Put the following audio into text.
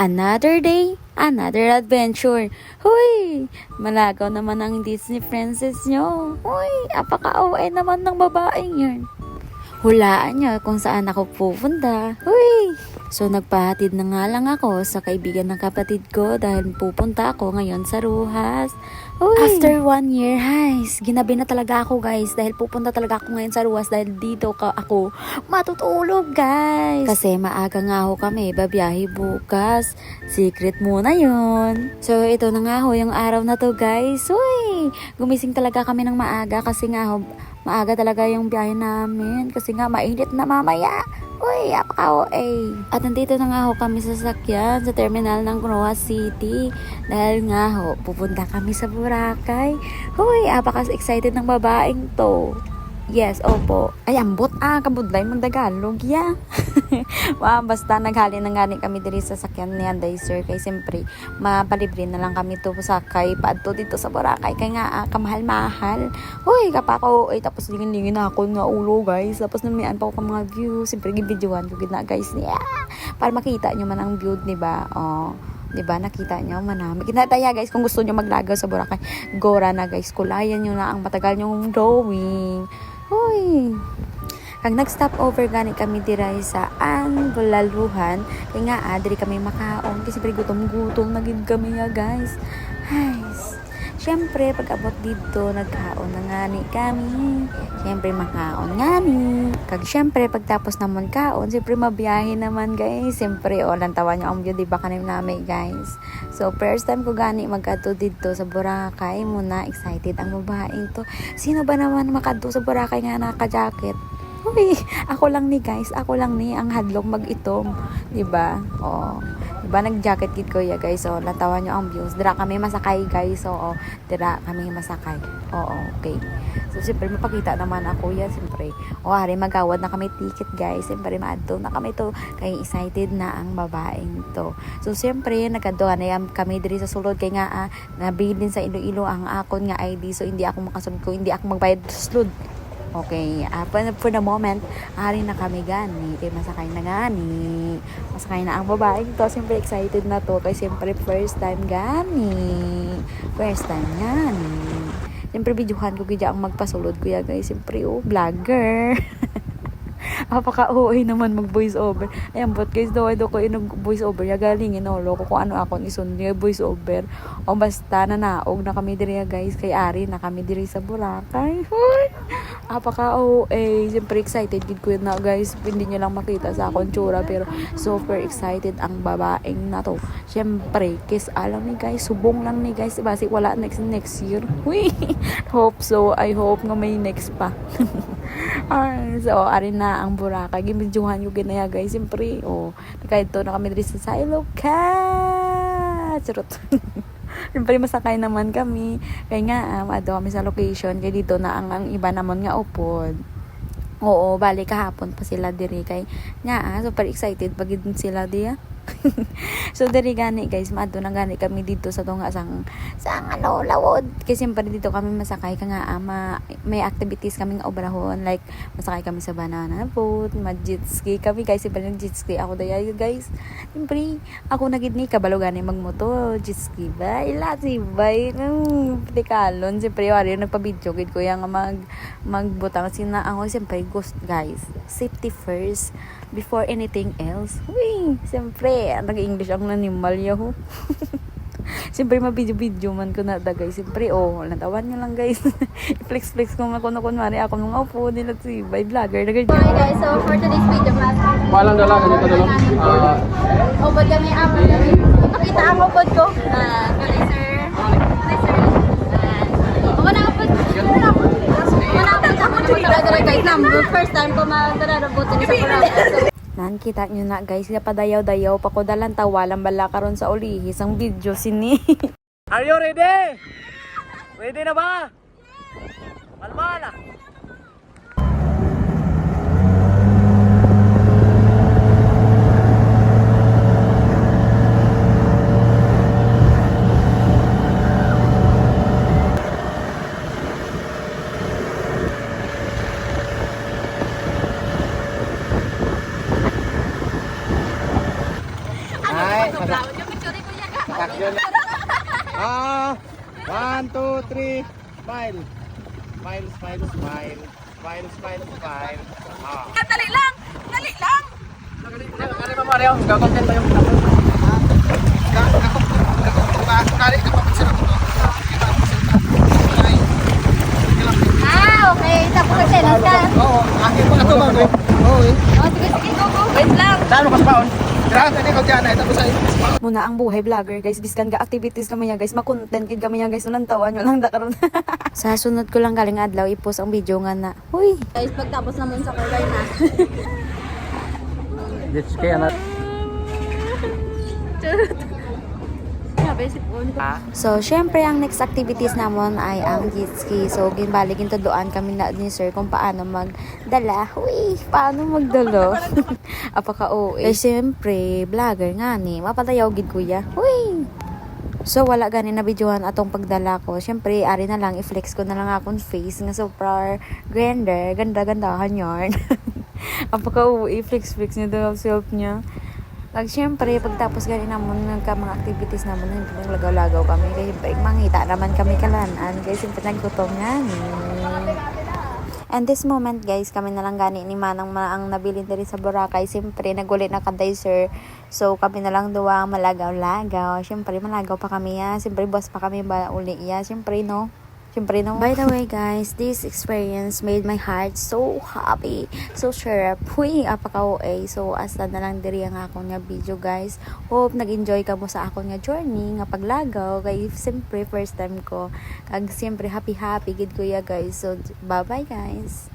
Another day, another adventure. Huy! Malagaw naman ang Disney princess nyo. Huy! Apaka-OA naman ng babaeng yun. Hulaan nyo kung saan ako pupunta. Huy! So nagpahatid na nga lang ako sa kaibigan ng kapatid ko dahil pupunta ako ngayon sa Ruhas. Huy! After 1 year, guys, ginabi na talaga ako guys dahil pupunta talaga ako ngayon sa Ruhas dahil dito ako matutulog guys. Kasi maaga nga ako kami, babiyahe bukas. Secret muna yun. So ito na nga ho yung araw na to guys. Huy! Gumising talaga kami ng maaga kasi nga ho, maaga talaga yung biyahe namin kasi nga mainit na mamaya. Uy, apaka-OA. At nandito na nga ho kami sa sasakyan sa terminal ng Roa City. Dahil nga ho, pupunta kami sa Boracay. Uy, apaka-excited ng babaeng to. Yes, opo. Ay, ambot kabudlay mong Tagalog, yeah. Basta naghali na nga kami diri sa sakyan ni Anday Sir. Kay siyempre, mapalibre na lang kami to sakay paadto dito sa Boracay. Kay nga, kamahal-mahal. Hoy, kapako, tapos lingin-lingin na ako nga ulo, guys. Tapos namian pa ako mga view. Siyempre, gibidyohan ko na, guys. Yeah. Para makita nyo man ang view, diba? Oh. Diba, nakita nyo, manami. Kinataya guys, kung gusto nyo maglagaw sa Boracay, Gora na guys, kulayan nyo na ang matagal nyong drawing. Hoy! Kag nag-stop over gani kami diray sa Bulaluhan, kaya nga diri kami makaon, kasi gutom-gutom na gid kami ya guys. Guys, syempre pag abot dito nagkaon na ngani kami. Syempre makaon ngani. Kag syempre pagtapos namon kaon, syempre mabiyahe naman guys. Syempre lantawan nyo ang view di ba kanim nami guys. So first time ko gani magadto dito sa Boracay muna, excited ang babaeng to. Sino ba naman makadto sa Boracay nga naka-jacket? Uy, ako lang ni guys, ako lang ni ang hadlok mag-itom, 'di ba? Oh, 'di ba nag-jacket kit ko ya guys. So, natawan niyo ang views. Dira kami masakay guys. So, dira kami masakay. Oo, okay. So, siyempre mapakita naman ako ya, siyempre. Ari magawad na kami ticket guys. Siyempre maadto na kami to. Kay excited na ang babaeng to. So, siyempre nagaduha na kami diri sa sulod kay nga nabilin sa Iloilo ang akon nga ID. So, hindi ako makasunod ko, hindi ako magbayad sa sulod. Okay, for the moment, ari na kami gani. Kaya masakay na gani. Masakay na ang babae to. Siyempre excited na to. Kaya siyempre first time gani. First time gani. Siyempre videohan ko kaya ang magpasulod ko ya guys. Siyempre vlogger. Apaka-OA naman mag-voice over. Ayan, but guys, daw ko nag-voice over. Yagalingin, loko kung ano ako ison niya voice over. O basta nanaog na kami diri guys. Kay Ari na kami diri sa Boracay. Apaka-OA. Siyempre excited gid ko na guys. Hindi nyo lang makita sa akong tsura. Pero super excited ang babaeng na to. Siyempre, kiss alam ni guys. Subong lang ni guys. Basi wala next year. Uy! Hope so. I hope nga may next pa. So, ari na ang Boracay. Gimidyohan yung ginaya guys. Siyempre, kahit to na kami dito sa Ilocos. Charot. Siyempre, masakay naman kami. Kaya nga, ado kami sa location. Kaya dito na ang iba naman nga upod. Oo, bali kahapon pa sila diri. Kaya nga, super excited pag sila diya. So diri gani guys, maadto na gani kami dito sa tunga sang lawod. Kasi siyempre dito kami masakay ka nga may activities kaming obrahon, like masakay kami sa banana boat, mag-jet ski kami guys. Siyempre nag-jet ski ako daya guys. Siyempre ako na gid ni kabalo gani magmoto jet ski ba ila si bay tikalon. Siyempre wari nagpa-video gid ko yang magbutang sina ako. Siyempre ghost guys, safety first before anything else. Uy, siyempre nag-English ang nanimal yaho. Siyempre mabidyo-bidyo man ko na guys. Siyempre natawan nyo lang guys. I-flex-flex ko ako na kunwari ako nung upo nila si by vlogger. Hi guys, so for today's video Palang dalaga dito dalo. ubod kami pakita ang ubod ko. Kali sir. First time ko magdararabutin sa Boracay. Nan kita nyo na guys, padayaw-dayaw pa ko dalang tawalan bala karon sa ulihis ang video sini. Are you ready? Ready na ba? Malmala. Ano ba 1, 2, 3, smile. Smile, smile, smile. Smile, smile, smile. Dali lang! Dali lang! Kali pa Mario, gagontent tayo. Okay. Tapos nagselos ka. Oo, akin pa ito bago. Oo eh. Sige, go. Wait lang. Saan mo kaspaon? Grabe, hindi ko dyan ay tapos ay. Muna ang buhay vlogger guys, biskan ga activities kami yan guys, makontent kid kami yan guys, unang tawan nyo lang dakaroon. Sa sunod ko lang galing adlaw, i-post ang video nga na, huy, Guys, pagtapos naman sa kulay na. Let's kaya na. Sabi si Pon. So, syempre, ang next activities namon ay ang jet ski. So, ginbalik doon kami na ni sir kung paano magdala. Uy, paano magdala? Apaka-OA. Eh, syempre, vlogger nga ni. Mapatayaw gid kuya. Uy! So, wala gani na videohan atong pagdala ko. Syempre, ari na lang, i-flex ko na lang akong face nga super grander. Ganda-gandahan yarn. Apaka-OA, flex-flex niya daw self niya. Like, syempre, pagtapos gani namon ng mga activities namon, hindi lagaw-lagaw kami. Kaya siyempre, mangita naman kami kalanan. Kaya siyempre, naggutom nga ni. And this moment, guys, kami na lang gani ni Manang ang nabilin diri sa Boracay. Siyempre, nagulit na kaday, sir. So, kami na lang duwa malagaw-lagaw. Siyempre, malagaw pa kami ya. Siyempre, boss pa kami ba uli ya. Siyempre, no? Siyempre, no? By the way, guys, this experience made my heart so happy. So, sharp. Huy, apaka-OA. So, asa na lang diri ang akong nga video, guys. Hope nag-enjoy ka mo sa akong nga journey, nga paglagaw. Kaya, siyempre, first time ko. Kag, siyempre, happy-happy, gid kuya, guys. So, bye-bye, guys.